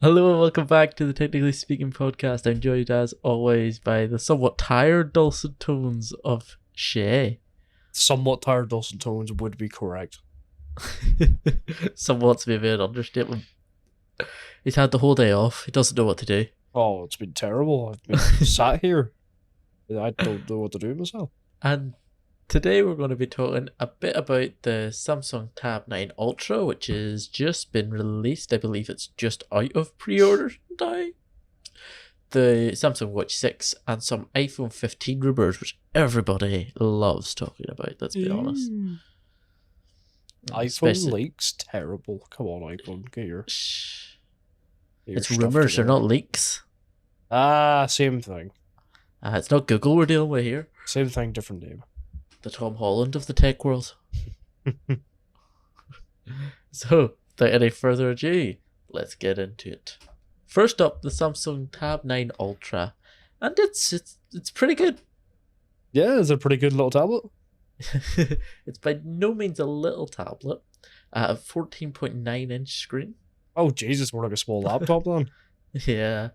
Hello and welcome back to the Technically Speaking podcast. I'm joined as always by the somewhat tired dulcet tones of Shay. Somewhat tired dulcet tones would be correct. Somewhat's maybe an understatement. He's had the whole day off. He doesn't know what to do. Oh, it's been terrible. I've been sat here. I don't know what to do with myself. And today we're going to be talking a bit about the Samsung Tab 9 Ultra, which has just been released. I believe it's just out of pre-order now. The Samsung Watch 6 and some iPhone 15 rumours, which everybody loves talking about, let's be honest. iPhone leaks? Terrible. Come on, iPhone. Get your It's rumours, they're not leaks. Same thing. It's not Google we're dealing with here. Same thing, different name. The Tom Holland of the tech world. So, without any further ado, let's get into it. First up, the Samsung Tab 9 Ultra, and it's pretty good. Yeah, it's a pretty good little tablet. It's by no means a little tablet. A 14.9-inch screen. Oh Jesus, more like a small laptop then. Yeah.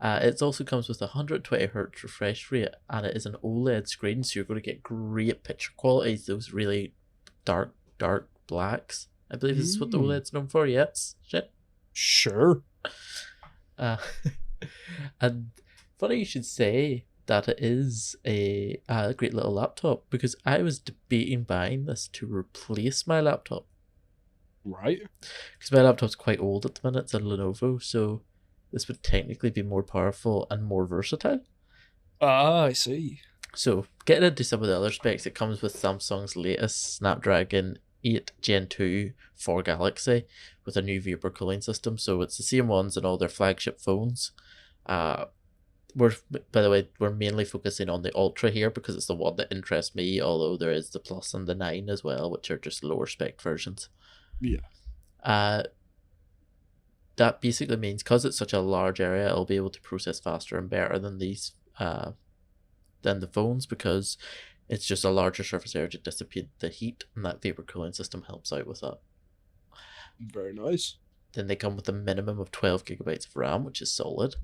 It also comes with a 120Hz refresh rate, and it is an OLED screen, so you're going to get great picture quality. Those really dark blacks. I believe this is what the OLED's known for. Yeah, it's shit. Sure. And funny you should say that it is a great little laptop, because I was debating buying this to replace my laptop. Right. Because my laptop's quite old at the minute. It's a Lenovo, so this would technically be more powerful and more versatile. I see. So, getting into some of the other specs, it comes with Samsung's latest Snapdragon 8 Gen 2 for Galaxy with a new vapor cooling system. So, it's the same ones in all their flagship phones. By the way, we're mainly focusing on the Ultra here because it's the one that interests me, although there is the Plus and the 9 as well, which are just lower spec versions. Yeah. That basically means because it's such a large area, it'll be able to process faster and better than than the phones, because it's just a larger surface area to dissipate the heat, and that vapor cooling system helps out with that. Very nice. Then they come with a minimum of 12 gigabytes of RAM, which is solid,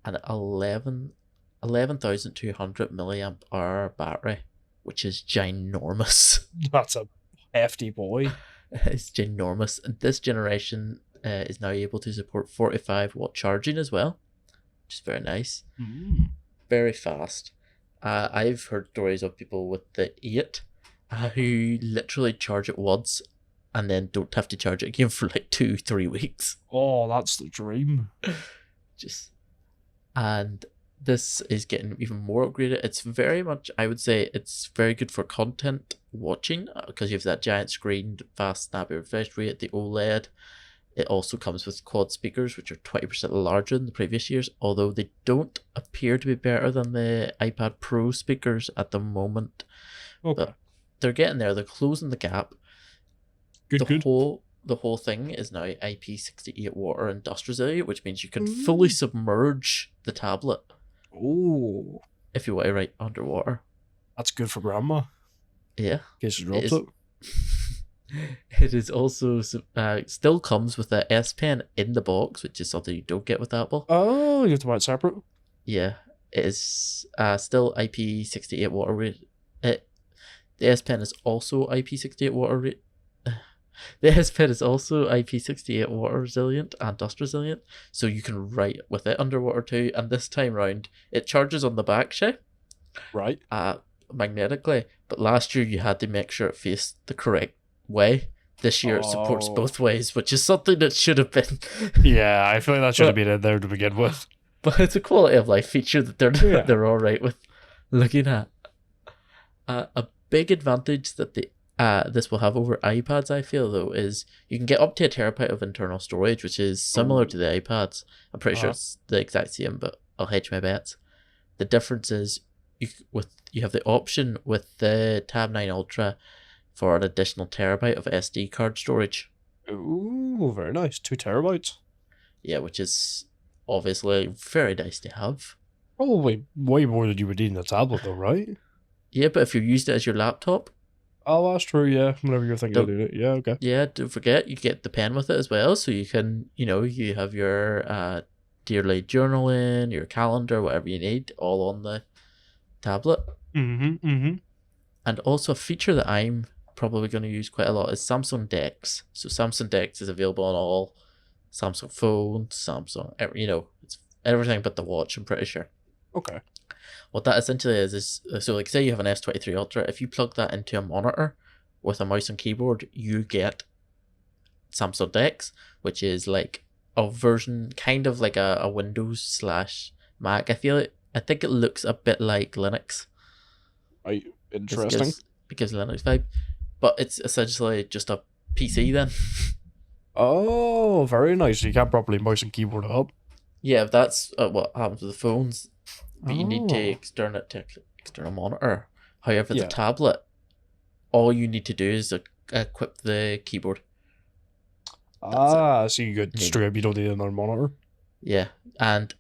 and 11,200 milliamp hour battery, which is ginormous. That's a hefty boy. It's ginormous. And this generation is now able to support 45-watt charging as well, which is very nice. Very fast. I've heard stories of people with the 8 who literally charge it once and then don't have to charge it again for like 2-3 weeks. Oh, that's the dream. And this is getting even more upgraded. It's very much, I would say, it's very good for content watching, because you have that giant screen, fast snappy refresh rate, the OLED. It also comes with quad speakers, which are 20% larger than the previous years, although they don't appear to be better than the iPad Pro speakers at the moment. Okay. But they're getting there. They're closing the gap. The whole thing is now IP68 water and dust resilient, which means you can fully submerge the tablet. Oh. If you want to write underwater. That's good for grandma. Yeah. In case you dropped it. It is also still comes with a S Pen in the box, which is something you don't get with Apple. Oh, you have to buy it separate? Yeah. It is still IP68 water rate. The S Pen is also IP68 water rate. The S Pen is also IP68 water resilient and dust resilient, so you can write with it underwater too. And this time round, it charges on the back, Shay. Right. Magnetically. But last year you had to make sure it faced the correct way. This year it supports both ways, which is something that should have been. Yeah, I feel like that should have been in there to begin with. But it's a quality of life feature that they're all right with looking at. A big advantage that this will have over iPads, I feel, though, is you can get up to a terabyte of internal storage, which is similar to the iPads. I'm pretty sure it's the exact same, but I'll hedge my bets. The difference is you have the option with the Tab 9 Ultra for an additional terabyte of SD card storage. Ooh, very nice. 2 terabytes. Yeah, which is obviously very nice to have. Probably way more than you would need in a tablet, though, right? Yeah, but if you used it as your laptop, Oh, that's true. Yeah, whenever you're thinking of Don't doing it. Yeah. Okay. Yeah, don't forget you get the pen with it as well, so you can, you have your daily journaling, your calendar, whatever you need, all on the tablet. Mm-hmm. And also a feature that I'm probably going to use quite a lot is Samsung Dex. So Samsung Dex is available on all Samsung phones, it's everything but the watch, I'm pretty sure. Okay. What that essentially is so like say you have an S23 Ultra, if you plug that into a monitor with a mouse and keyboard, you get Samsung Dex, which is like a version kind of like a Windows slash Mac. I think it looks a bit like Linux. Interesting. It gives Linux vibe, but it's essentially just a PC then. Oh, very nice. You can't properly mouse and keyboard it up. Yeah, that's what happens with the phones. But you need to Oh. external monitor. However, the Yeah. tablet, all you need to do is equip the keyboard. So you could straight up, you don't need another monitor. Yeah, and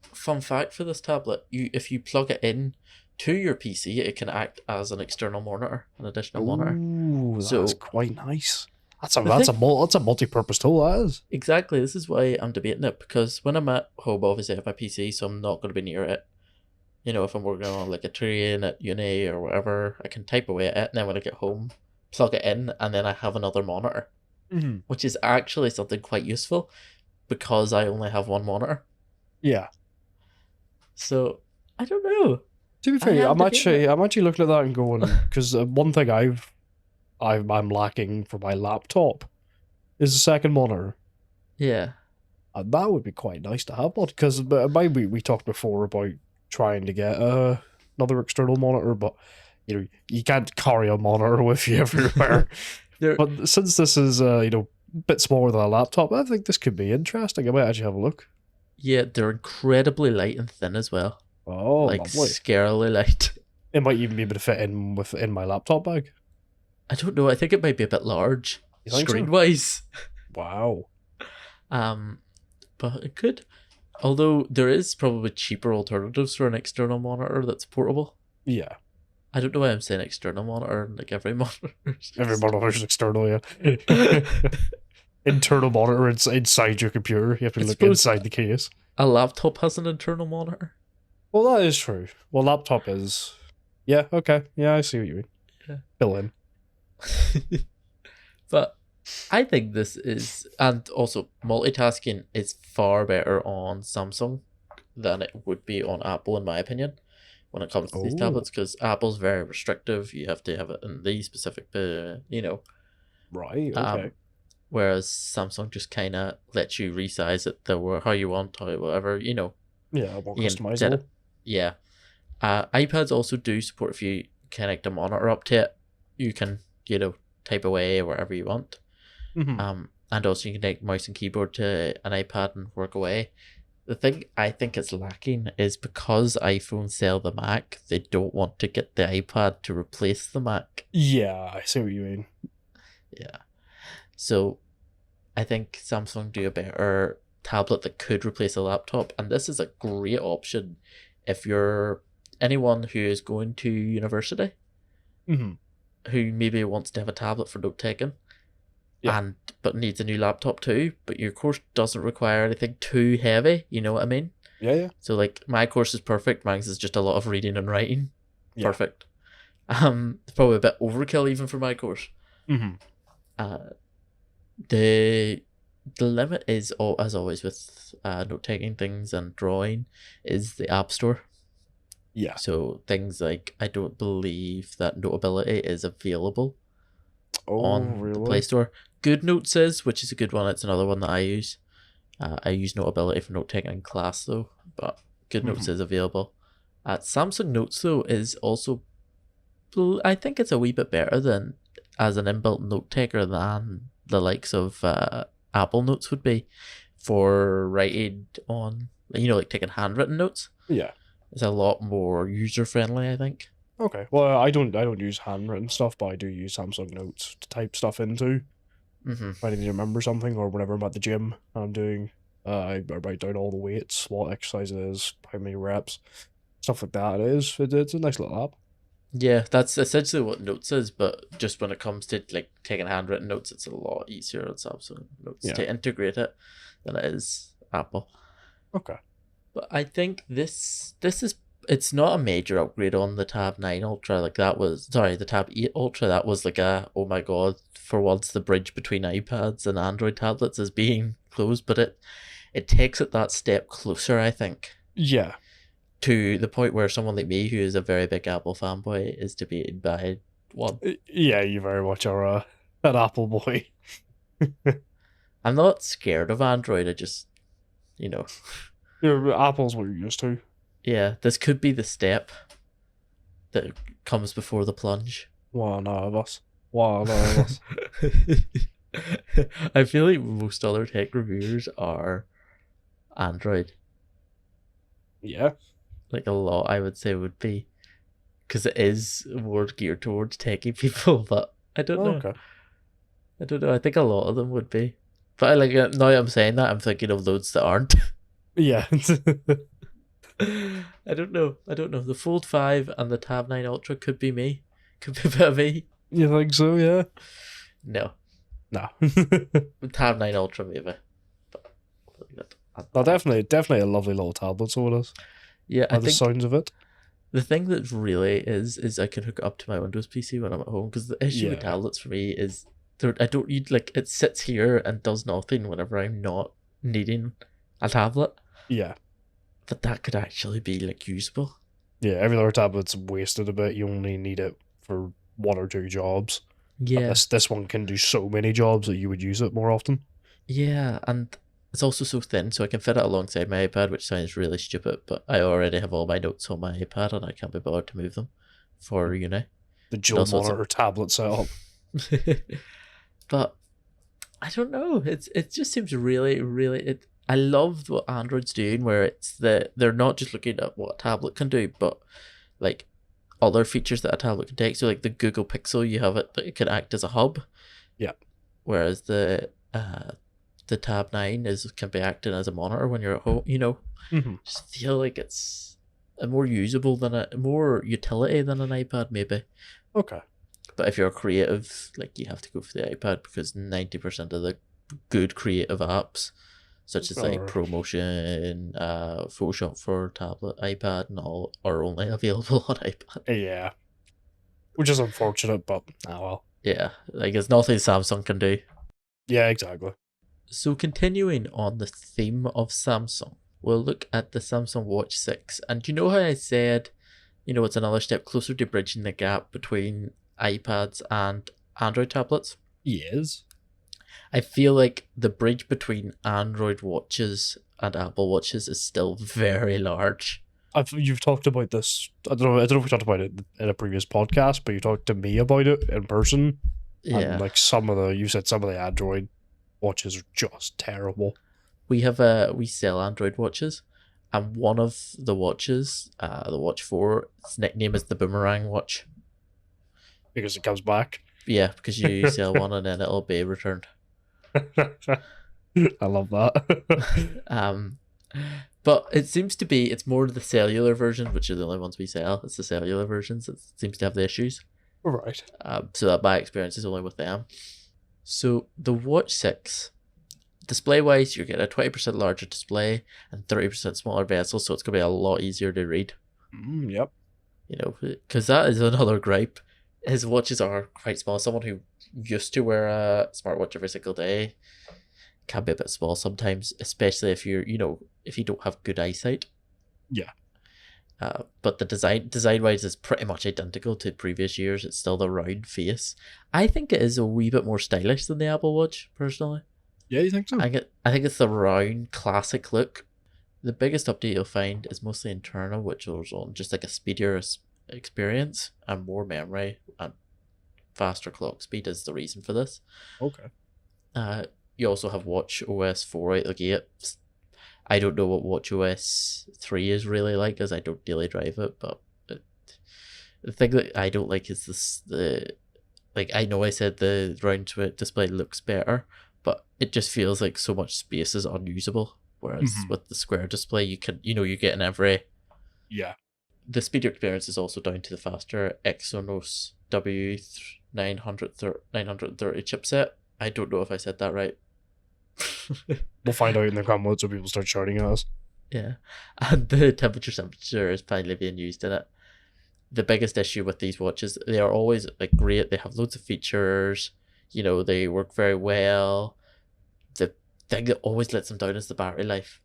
fun fact for this tablet, if you plug it in to your PC, it can act as an external monitor, an additional monitor. Ooh, So- that's quite nice. That's The a multi-purpose tool. That is. Exactly, this is why I'm debating it, because when I'm at home, obviously I have my PC, so I'm not going to be near it. If I'm working on like a train at uni or whatever, I can type away at it, and then when I get home, plug it in, and then I have another monitor, Mm-hmm. which is actually something quite useful because I only have one monitor. Yeah. So I don't know. To be fair, am debating I'm actually looking at that and going, because one thing I'm lacking for my laptop is a second monitor. Yeah. And that would be quite nice to have one, because maybe we talked before about trying to get another external monitor, but you can't carry a monitor with you everywhere. But since this is a bit smaller than a laptop, I think this could be interesting. I might actually have a look. Yeah, they're incredibly light and thin as well. Oh, like lovely. scarily light. It might even be able to fit in my laptop bag. I don't know. I think it might be a bit large, You think so? screen wise. Wow. But it could. Although there is probably cheaper alternatives for an external monitor that's portable. Yeah. I don't know why I'm saying external monitor. Like every monitor. Every monitor's external, yeah. Internal monitor inside your computer. You have to look inside the case. A laptop has an internal monitor. Well, that is true. Well, laptop is. Yeah, okay. Yeah, I see what you mean. Yeah. Fill in. But I think this is, and also multitasking is far better on Samsung than it would be on Apple, in my opinion, when it comes to these tablets, because Apple's very restrictive. You have to have it in these specific, Right, okay. Whereas Samsung just kind of lets you resize it how you want, whatever, Yeah, more you can set customizable. it. Yeah. iPads also do support, if you connect a monitor up to it, you can, type away wherever you want. Mm-hmm. And also you can connect mouse and keyboard to an iPad and work away. The thing I think it's lacking is because iPhone sell the Mac, they don't want to get the iPad to replace the Mac. Yeah, I see what you mean. Yeah. So I think Samsung do a better tablet that could replace a laptop, and this is a great option if you're anyone who is going to university, Mm-hmm. who maybe wants to have a tablet for note taking, Yeah. but needs a new laptop too, but your course doesn't require anything too heavy, you know what I mean? Yeah. So like my course is perfect, mine is just a lot of reading and writing. Yeah. Perfect. It's probably a bit overkill even for my course. Mm-hmm. The limit is, as always with note taking things and drawing, is the App Store. Yeah. So things like, I don't believe that Notability is available on really? the Play Store. GoodNotes is, which is a good one. It's another one that I use. I use Notability for note taking in class though, but GoodNotes is available. Samsung Notes though is also, I think it's a wee bit better than as an inbuilt note taker than the likes of Apple Notes would be for writing on, like taking handwritten notes. Yeah. It's a lot more user friendly, I think. Okay. Well, I don't use handwritten stuff, but I do use Samsung Notes to type stuff into. Mm-hmm. If I need to remember something, or whenever I'm at the gym, I'm doing. I write down all the weights, what exercise it is, how many reps, stuff like that. It's a nice little app. Yeah, that's essentially what Notes is, but just when it comes to like taking handwritten notes, it's a lot easier on Samsung Notes Yeah. to integrate it than it is Apple. Okay. But I think this is it's not a major upgrade on the Tab 9 Ultra. Like that was sorry, the Tab 8 Ultra, that was like a oh my god, for once the bridge between iPads and Android tablets is being closed, but it takes it that step closer, I think, Yeah. to the point where someone like me who is a very big Apple fanboy is debated by one. Yeah, you very much are an Apple boy. I'm not scared of Android, I just you know Apple's what you're used to. yeah, this could be the step that comes before the plunge. One of us. One of us. I feel like most other tech reviewers are Android. Yeah. Like a lot, I would say, would be. Because it is more geared towards techie people, but I don't know. Okay. I don't know. I think a lot of them would be. But I like now I'm saying that, I'm thinking of loads that aren't. Yeah. I don't know. I don't know. The Fold 5 and the Tab 9 Ultra could be me. Could be a bit of me. You think so? Yeah. No. No. Tab 9 Ultra maybe. But Well, definitely a lovely little tablet, so it is. yeah, By I the think sounds of it. the thing that really is I can hook it up to my Windows PC when I'm at home, because the issue with Yeah. tablets for me is I don't need like it sits here and does nothing whenever I'm not needing a tablet. Yeah. But that could actually be like usable. Yeah, every other tablet's wasted a bit. You only need it for one or two jobs. But Yeah, this one can do so many jobs that you would use it more often. yeah, and it's also so thin, so I can fit it alongside my iPad, which sounds really stupid, but I already have all my notes on my iPad and I can't be bothered to move them for uni. The dual also it's a- monitor tablet setup. But I don't know. It just seems really. I love what Android's doing, where they're not just looking at what a tablet can do, but like other features that a tablet can take. So like the Google Pixel, you have it that it can act as a hub. Yeah. Whereas the Tab 9 can be acting as a monitor when you're at home. Mm-hmm. Just feel like it's a more usable more utility than an iPad maybe. Okay. But if you're a creative, like you have to go for the iPad, because 90% of the good creative apps, such as like ProMotion, Photoshop for tablet, iPad, and all, are only available on iPad. Yeah. Which is unfortunate, but well. Yeah, like it's nothing Samsung can do. Yeah, exactly. So continuing on the theme of Samsung, we'll look at the Samsung Watch 6. And you know how I said, it's another step closer to bridging the gap between iPads and Android tablets? Yes. I feel like the bridge between Android watches and Apple watches is still very large. You've talked about this. I don't know if we talked about it in a previous podcast, but you talked to me about it in person. Yeah. And like you said some of the Android watches are just terrible. We sell Android watches, and one of the watches, the Watch 4, its nickname is the Boomerang Watch. Because it comes back. Yeah, because you sell one and then it'll be returned. I love that. But it seems to be, it's more the cellular version, which are the only ones we sell. It's the cellular versions that seems to have the issues. Right. So that my experience is only with them. So the Watch 6, display wise, you're getting a 20% larger display and 30% smaller bezel, so it's going to be a lot easier to read. Yep. Because that is another gripe. His watches are quite small. Someone who used to wear a smartwatch every single day can be a bit small sometimes, especially if you're, if you don't have good eyesight. Yeah. But the design wise is pretty much identical to previous years. It's still the round face. I think it is a wee bit more stylish than the Apple Watch, personally. Yeah, you think so? I think it's the round classic look. The biggest update you'll find is mostly internal, which was on just like a speedier experience and more memory and faster clock speed is the reason for this. Okay. You also have Watch OS 4 out the gate. I don't know what Watch OS 3 is really like, as I don't daily drive it, but the thing that I don't like is I know I said the round display looks better, but it just feels like so much space is unusable. Whereas with the square display, you're getting every Yeah. the speedier experience is also down to the faster Exynos W930 chipset. I don't know if I said that right. We'll find out in the comments so people start shouting at us. Yeah, and the temperature sensor is finally being used in it. The biggest issue with these watches, they are always like great. They have loads of features. You know, they work very well. The thing that always lets them down is the battery life.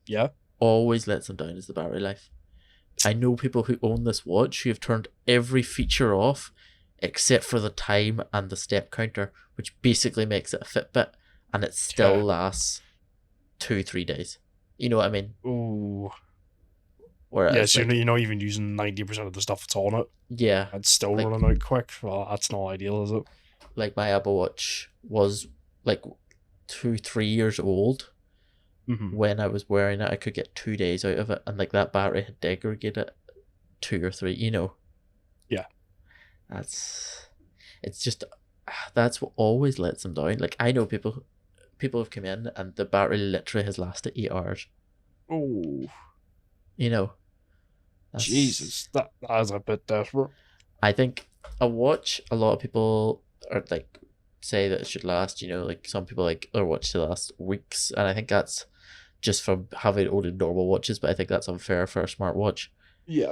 Yeah. Always lets them down is the battery life. I know people who own this watch who have turned every feature off except for the time and the step counter, which basically makes it a Fitbit, and it still lasts 2-3 days. You know what I mean? Ooh. Whereas, yeah, so you're not even using 90% of the stuff that's on it. Yeah. It's still running out quick. Well, that's not ideal, is it? Like my Apple Watch was like 2-3 years old. When I was wearing it, I could get 2 days out of it, and like that battery had degraded 2 or 3. You know. Yeah. That's what always lets them down. Like I know people have come in and the battery literally has lasted 8 hours. Oh. You know. Jesus, that is a bit desperate. I think a watch, a lot of people are like say that it should last, you know, like some people like their watch to last weeks, and I think that's just from having only normal watches, but I think that's unfair for a smartwatch. Yeah.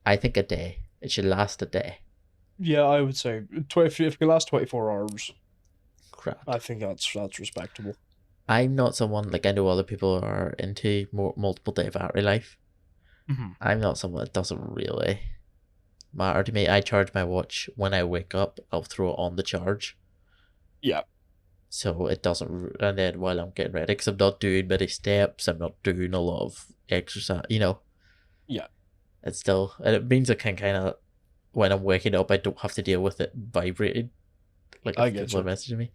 I think a day. It should last a day. Yeah, I would say if it last 24 hours. Crap. I think that's respectable. I'm not someone, like I know other people are into multiple day battery life. I'm not someone that doesn't really matter to me. I charge my watch when I wake up. I'll throw it on the charge. Yeah. So it doesn't, and then while I'm getting ready, because I'm not doing many steps, I'm not doing a lot of exercise, you know. Yeah. It's still, and it means I can kind of, when I'm waking up, I don't have to deal with it vibrating, like if people are messaging me.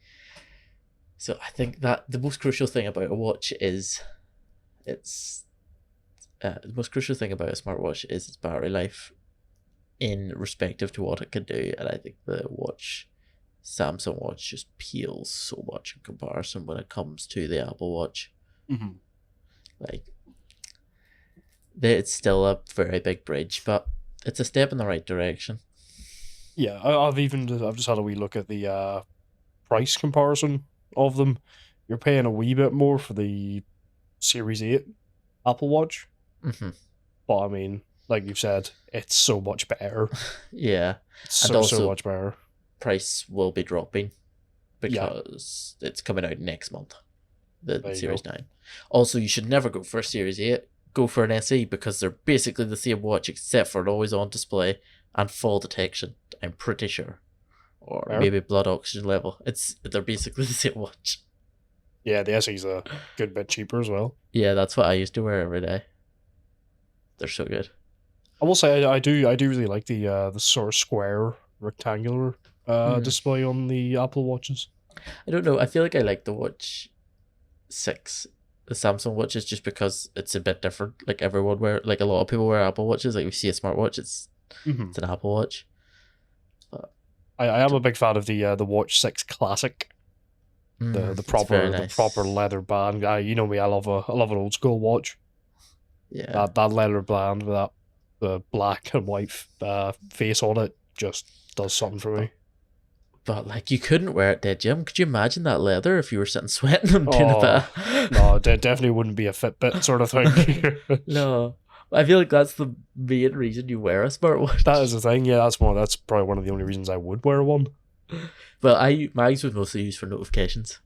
So I think that the most crucial thing about a watch is the most crucial thing about a smartwatch is its battery life in respective to what it can do, and I think the Samsung Watch just peels so much in comparison when it comes to the Apple Watch. Like, it's still a very big bridge, but it's a step in the right direction. Yeah, I've just had a wee look at the price comparison of them. You're paying a wee bit more for the Series 8 Apple Watch. But I mean, like you've said, it's so much better. Yeah. It's so much better. Price will be dropping because it's coming out next month. The Series 9. Also, you should never go for a Series 8. Go for an SE because they're basically the same watch except for an always on display and fall detection, I'm pretty sure. Or maybe blood oxygen level. They're basically the same watch. Yeah, the SE's a good bit cheaper as well. Yeah, that's what I used to wear every day. They're so good. I will say I do really like the sort of square rectangular display on the Apple Watches. I don't know. I feel like I like the Watch 6, the Samsung watches, just because it's a bit different. Like everyone like a lot of people wear Apple Watches. Like we see a smartwatch, it's an Apple Watch. But I am a big fan of the Watch 6 Classic. The proper leather band. You know me, I love an old school watch. Yeah. That leather band with the black and white face on it just does something for me. But like you couldn't wear it, did you? Could you imagine that leather if you were sitting sweating and doing a bit? No, it definitely wouldn't be a Fitbit sort of thing. No. I feel like that's the main reason you wear a smartwatch. That is the thing, yeah. That's probably one of the only reasons I would wear one. Well, mine was mostly used for notifications.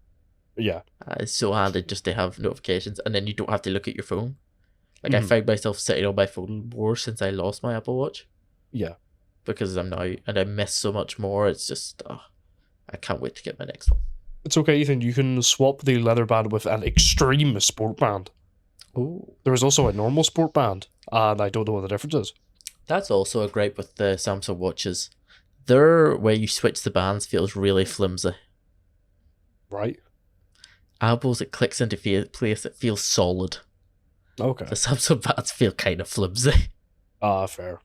Yeah. It's so handy just to have notifications, and then you don't have to look at your phone. Like I find myself sitting on my phone more since I lost my Apple Watch. Yeah. Because I'm now, and I miss so much more. It's just, I can't wait to get my next one. It's okay, Ethan. You can swap the leather band with an extreme sport band. Oh. There is also a normal sport band, and I don't know what the difference is. That's also a gripe with the Samsung watches. Their way you switch the bands feels really flimsy. Right. Apple's, it clicks into place, it feels solid. Okay. The Samsung bands feel kind of flimsy. Fair.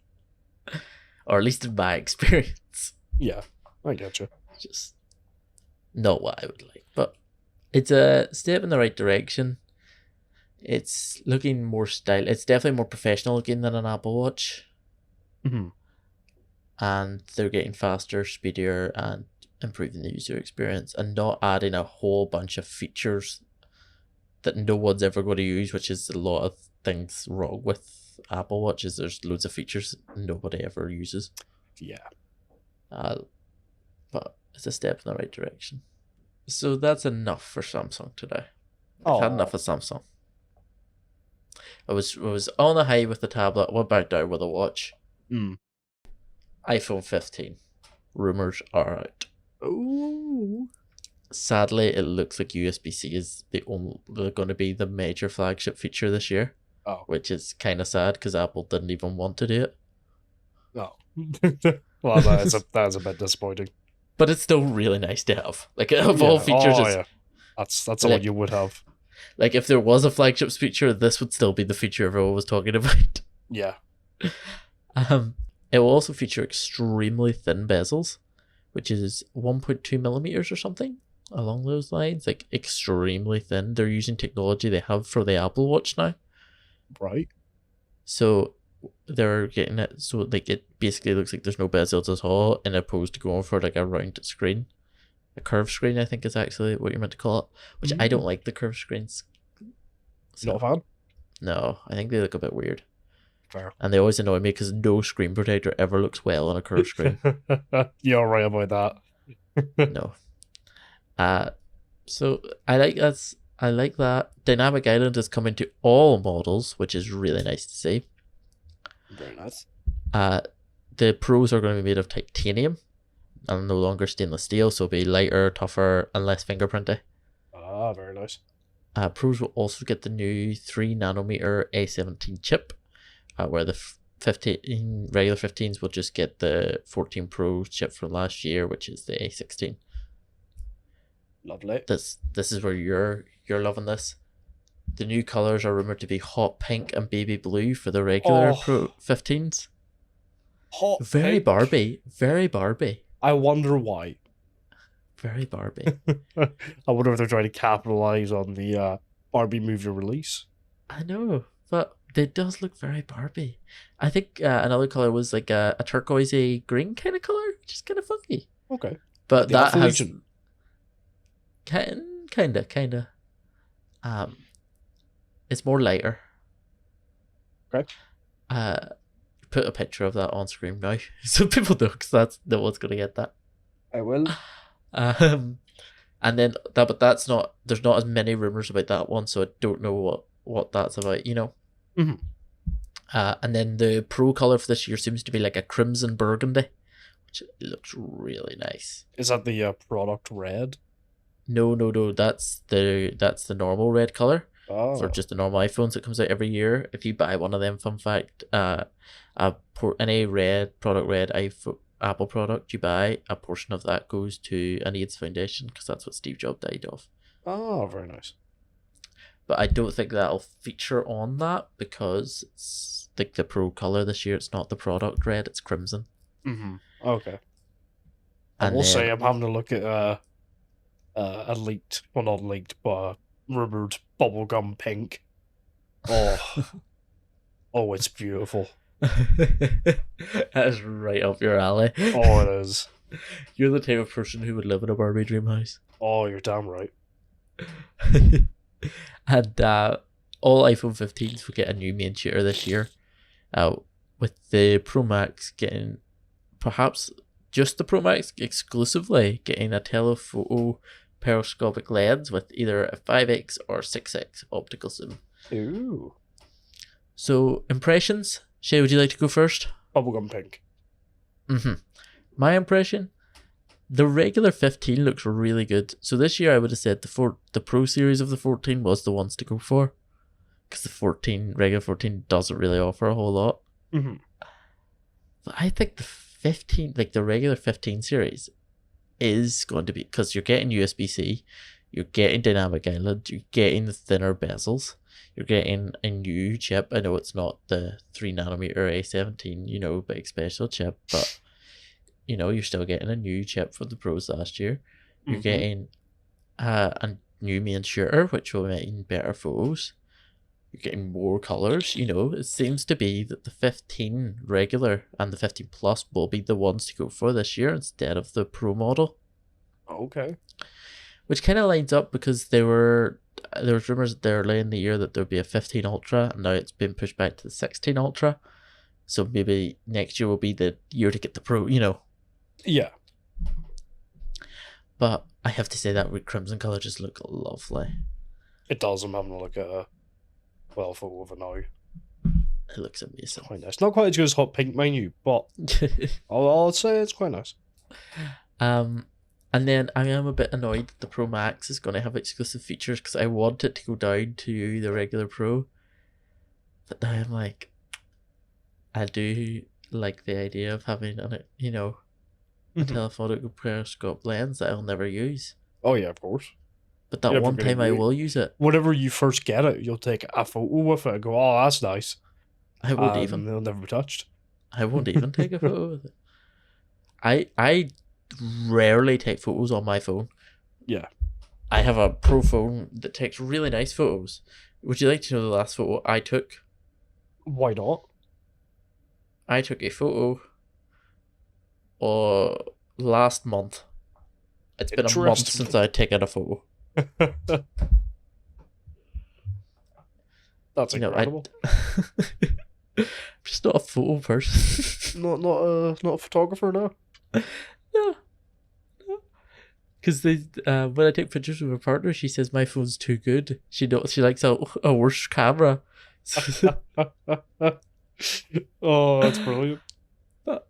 Or at least in my experience. Yeah, I get you. Just not what I would like. But it's a step in the right direction. It's looking more style. It's definitely more professional looking than an Apple Watch. Mm-hmm. And they're getting faster, speedier, and improving the user experience, and not adding a whole bunch of features that no one's ever going to use, which is a lot of things wrong with Apple Watches. There's loads of features nobody ever uses. Yeah. But it's a step in the right direction. So that's enough for Samsung today. I've had enough of Samsung. I was on a high with the tablet, went back down with a watch. iPhone 15. Rumours are out. Ooh. Sadly, it looks like USB-C is going to be the major flagship feature this year. Oh. Which is kind of sad because Apple didn't even want to do it. Oh. Well, that's a bit disappointing. But it's still really nice to have. Like, of all features, that's all you would have. Like, if there was a flagship feature, this would still be the feature everyone was talking about. Yeah. It will also feature extremely thin bezels, which is 1.2 millimeters or something along those lines. Like, extremely thin. They're using technology they have for the Apple Watch now. Right. So they're getting it so like it basically looks like there's no bezels at all, in opposed to going for like a rounded screen. A curved screen, I think, is actually what you're meant to call it. Which I don't like the curved screens. So, not a fan? No, I think they look a bit weird. Fair. And they always annoy me because no screen protector ever looks well on a curved screen. You're right about that. No. So I like that. I like that. Dynamic Island is coming to all models, which is really nice to see. Very nice. The Pros are going to be made of titanium and no longer stainless steel, so it'll be lighter, tougher, and less fingerprinty. Ah, very nice. Pros will also get the new 3nm A17 chip, where the 15 regular 15s will just get the 14 Pro chip from last year, which is the A16. Lovely. This is where you're loving this. The new colors are rumored to be hot pink and baby blue for the regular Pro 15s. Hot very pink. Barbie. Very Barbie. I wonder why. Very Barbie. I wonder if they're trying to capitalize on the Barbie movie release. I know, but it does look very Barbie. I think another color was like a turquoisey green kind of color, which is kind of funky. Okay. But the that has Legion. Kinda. It's more lighter. Okay. Put a picture of that on screen now, so people know, because that's no one's gonna get that. I will. And then but that's not. There's not as many rumors about that one, so I don't know what that's about. You know. Mm-hmm. And then the Pro color for this year seems to be like a crimson burgundy, which looks really nice. Is that the product red? No. That's the normal red color. Oh. For just the normal iPhones that comes out every year. If you buy one of them, fun fact, any red iPhone Apple product you buy, a portion of that goes to an AIDS foundation, because that's what Steve Jobs died of. Oh, very nice. But I don't think that'll feature on that, because it's like the Pro color this year. It's not the product red, it's crimson. Mm-hmm. Okay. I will say I'm having a look at a leaked, well, not leaked, but rumored bubblegum pink. Oh, oh, it's beautiful. That's right up your alley. Oh, it is. You're the type of person who would live in a Barbie dream house. Oh, you're damn right. And all iPhone 15s will get a new main shooter this year, with the Pro Max getting, perhaps just the Pro Max exclusively, getting a telephoto periscopic lens with either a 5x or 6x optical zoom. Ooh. So, impressions? Shay, would you like to go first? Bubblegum pink. My impression? The regular 15 looks really good. So this year I would have said the Pro series of the 14 was the ones to go for, because the regular 14 doesn't really offer a whole lot. Mm-hmm. But I think the 15, like the regular 15 series, is going to be, because you're getting USB-C, you're getting Dynamic Island, you're getting the thinner bezels, you're getting a new chip. I know it's not the 3nm A17, big special chip, but you're still getting a new chip for the Pros last year. You're getting a new main shooter, which will mean better photos. you're getting more colors. It seems to be that the 15 regular and the 15 Plus will be the ones to go for this year instead of the Pro model. Okay. Which kind of lines up because there was rumors early in the year that there would be a 15 Ultra, and now it's been pushed back to the 16 Ultra. So maybe next year will be the year to get the Pro, Yeah. But I have to say that with Crimson color just look lovely. It does. I'm having a look at a photo of it now. It looks amazing. Quite nice. Not quite as good as hot pink, mind you, but I'll say it's quite nice. And then I am a bit annoyed that the Pro Max is going to have exclusive features because I want it to go down to the regular Pro. But now I'm like, I do like the idea of having a telephoto periscope lens that I'll never use. Oh yeah, of course. But that one time I will use it. Whenever you first get it, you'll take a photo with it and go, "Oh, that's nice." I won't even. It'll never be touched. I won't even take a photo with it. I rarely take photos on my phone. Yeah. I have a Pro phone that takes really nice photos. Would you like to know the last photo I took? Why not? I took a photo last month. It's been a month since I'd taken a photo. That's incredible. I'm just not a photo person. not a photographer now. No. Because when I take pictures with my partner, she says my phone's too good. She likes a worse camera. Oh, that's brilliant. But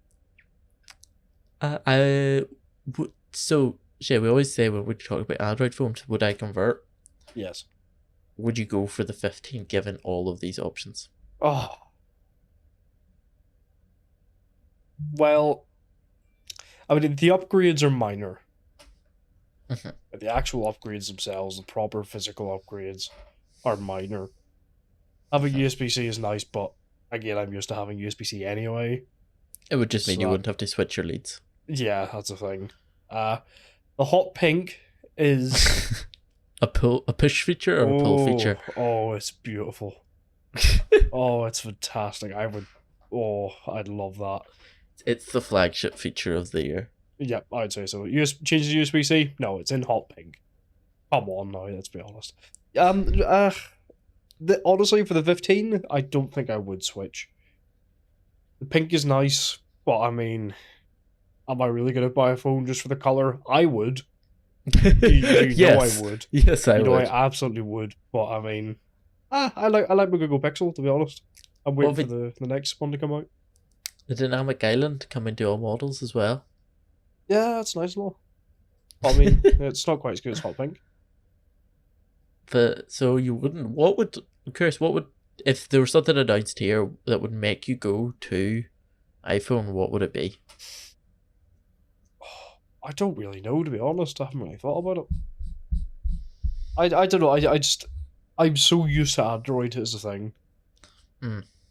so Shay, we always say when we talk about Android phones, would I convert? Yes. Would you go for the 15 given all of these options? Oh. Well, I mean, the upgrades are minor. But the actual upgrades themselves, the proper physical upgrades, are minor. Having USB-C is nice, but again, I'm used to having USB-C anyway. It would just mean you wouldn't have to switch your leads. Yeah, that's the thing. The hot pink is a push feature or a pull feature. Oh, it's beautiful. Oh, it's fantastic. I'd love that. It's the flagship feature of the year. Yeah, I'd say so. Change to USB-C? No, it's in hot pink. Come on now, let's be honest. Honestly, for the 15, I don't think I would switch. The pink is nice, but I mean, am I really going to buy a phone just for the color? I would. You yes. know I would. Yes, I would. I absolutely would. But I mean, I like my Google Pixel, to be honest. I'm waiting for the next one to come out. The Dynamic Island come into all models as well. Yeah, that's nice and all. I mean, it's not quite as good as hot pink. But so you wouldn't. I'm curious. What would, if there was something announced here that would make you go to iPhone? What would it be? I don't really know, to be honest. I haven't really thought about it. I don't know. I'm so used to Android as a thing.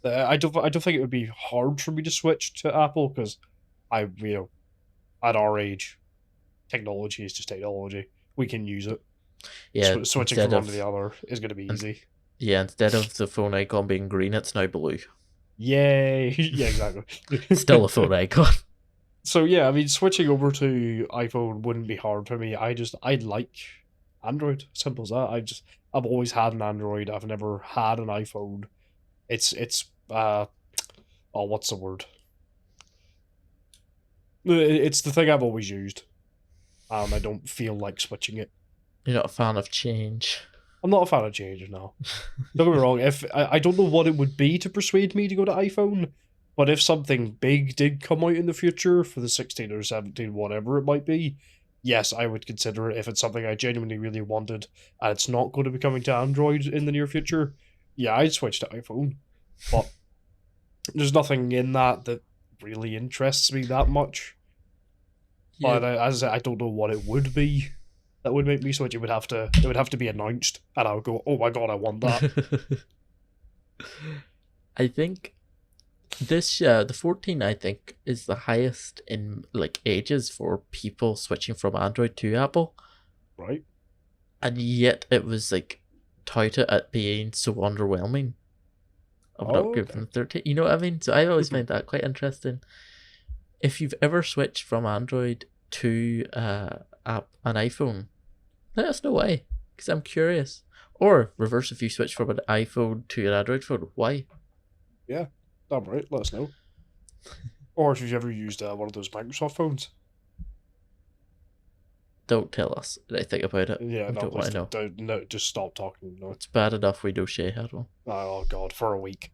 I don't think it would be hard for me to switch to Apple because at our age, technology is just technology. We can use it. Yeah, switching from one to the other is going to be easy. Yeah, instead of the phone icon being green, it's now blue. Yay! Yeah, exactly. Still a phone icon. So yeah, I mean, switching over to iPhone wouldn't be hard for me. I like Android. Simple as that. I've always had an Android. I've never had an iPhone. It's what's the word? It's the thing I've always used. I don't feel like switching it. You're not a fan of change. I'm not a fan of change now. Don't get me wrong. If I don't know what it would be to persuade me to go to iPhone, but if something big did come out in the future for the 16 or 17, whatever it might be, yes, I would consider it if it's something I genuinely really wanted and it's not going to be coming to Android in the near future. Yeah, I'd switch to iPhone. But there's nothing in that really interests me that much. Yeah. But as I said, I don't know what it would be that would make me switch. It would have to be announced, and I would go, "Oh my god, I want that." I think the 14 I think is the highest in like ages for people switching from Android to Apple. Right. And yet it was like tout it at being so underwhelming of not giving Okay. the 13. You know what I mean? So I always find that quite interesting. If you've ever switched from Android to an iPhone, let us know why, because I'm curious. Or reverse, if you switch from an iPhone to an Android phone, why? Yeah, damn right. Let us know. Or if you've ever used one of those Microsoft phones. Don't tell us anything about it. Yeah, We no, don't want please to know. no, just stop talking. No. It's bad enough we know Shay had one. Oh God, for a week.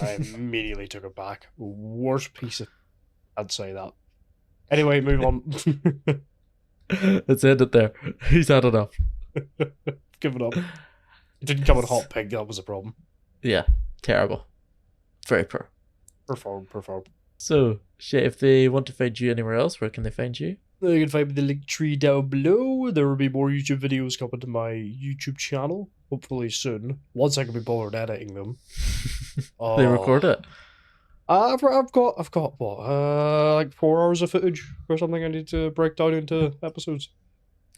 I immediately took it back. Worst piece of... I'd say that. Anyway, move on. Let's end it there. He's had enough. Give it up. It didn't come in hot pink, that was a problem. Yeah, terrible. Very poor. Perform. So, Shay, if they want to find you anywhere else, where can they find you? You can find me in the link tree down below. There will be more YouTube videos coming to my YouTube channel, hopefully soon. Once I can be bothered editing them. They record it. I've got what, like 4 hours of footage or something I need to break down into episodes.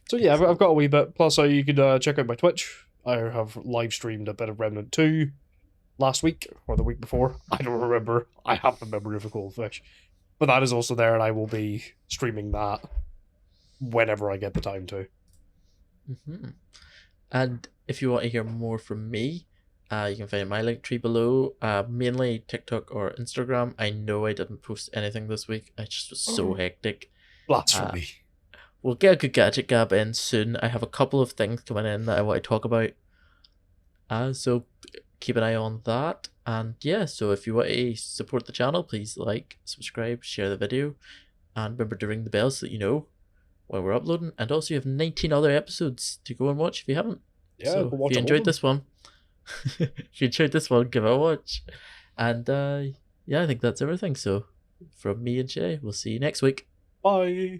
So yeah, I've got a wee bit. Plus, you can check out my Twitch. I have live streamed a bit of Remnant 2 last week or the week before. I don't remember. I have the memory of a goldfish. But that is also there, and I will be streaming that whenever I get the time to. Mm-hmm. And if you want to hear more from me, you can find my link tree below. Mainly TikTok or Instagram. I know I didn't post anything this week. I just was so hectic. Blasphemy. We'll get a good gadget gab in soon. I have a couple of things coming in that I want to talk about. So keep an eye on that. And yeah, so if you want to support the channel, please like, subscribe, share the video, and remember to ring the bell so that you know when we're uploading. And also, you have 19 other episodes to go and watch if you haven't. Yeah, so go watch if you enjoyed this one, give it a watch. And yeah, I think that's everything. So from me and Shay, we'll see you next week. Bye.